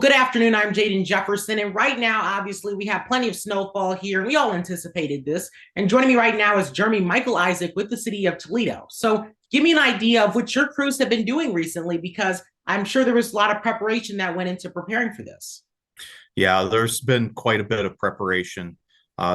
Good afternoon. I'm Jaden Jefferson. And right now, obviously, we have plenty of snowfall here. And we all anticipated this. And joining me right now is Jeremy Mikolajczyk with the City of Toledo. So give me an idea of what your crews have been doing recently, because I'm sure there was a lot of preparation that went into preparing for this. Yeah, there's been quite a bit of preparation.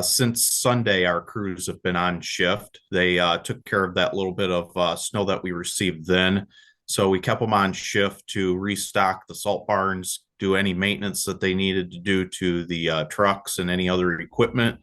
Since Sunday, our crews have been on shift. They took care of that little bit of snow that we received then. So we kept them on shift to restock the salt barns, do any maintenance that they needed to do to the trucks and any other equipment.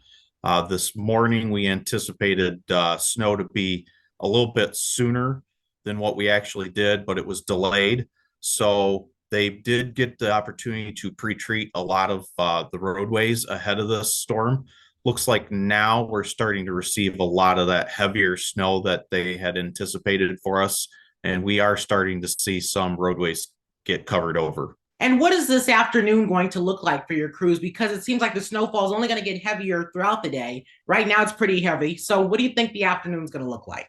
This morning, we anticipated snow to be a little bit sooner than what we actually did, but it was delayed. So they did get the opportunity to pre-treat a lot of the roadways ahead of the storm. Looks like now we're starting to receive a lot of that heavier snow that they had anticipated for us, and we are starting to see some roadways get covered over. And what is this afternoon going to look like for your crews? Because it seems like the snowfall is only going to get heavier throughout the day. Right now, it's pretty heavy. So what do you think the afternoon is going to look like?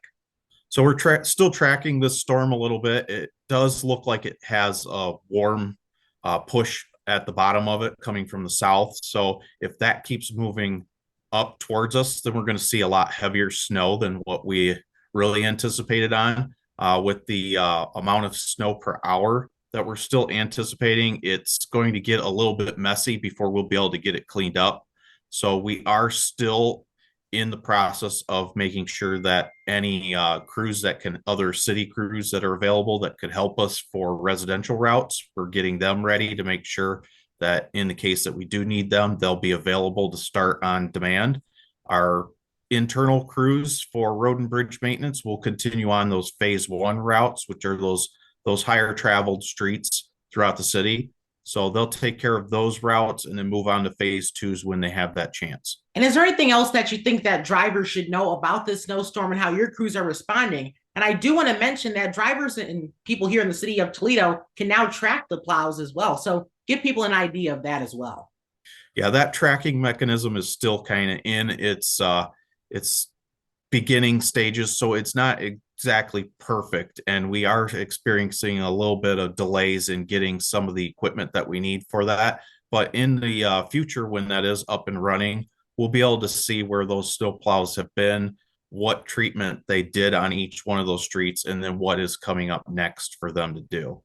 So we're still tracking this storm a little bit. It does look like it has a warm push at the bottom of it coming from the south. So if that keeps moving up towards us, then we're going to see a lot heavier snow than what we really anticipated on. With the amount of snow per hour that we're still anticipating, it's going to get a little bit messy before we'll be able to get it cleaned up. So we are still in the process of making sure that any crews that can, other city crews that are available that could help us for residential routes, we're getting them ready to make sure that in the case that we do need them, they'll be available to start on demand. Our internal crews for road and bridge maintenance will continue on those phase one routes, which are those higher traveled streets throughout the city. So they'll take care of those routes and then move on to phase twos when they have that chance. And is there anything else that you think that drivers should know about this snowstorm and how your crews are responding? And I do want to mention that drivers and people here in the city of Toledo can now track the plows as well. So give people an idea of that as well. Yeah, that tracking mechanism is still kind of in its beginning stages, so it's not exactly perfect, and we are experiencing a little bit of delays in getting some of the equipment that we need for that. But in the future, when that is up and running, we'll be able to see where those snow plows have been, what treatment they did on each one of those streets, and then what is coming up next for them to do.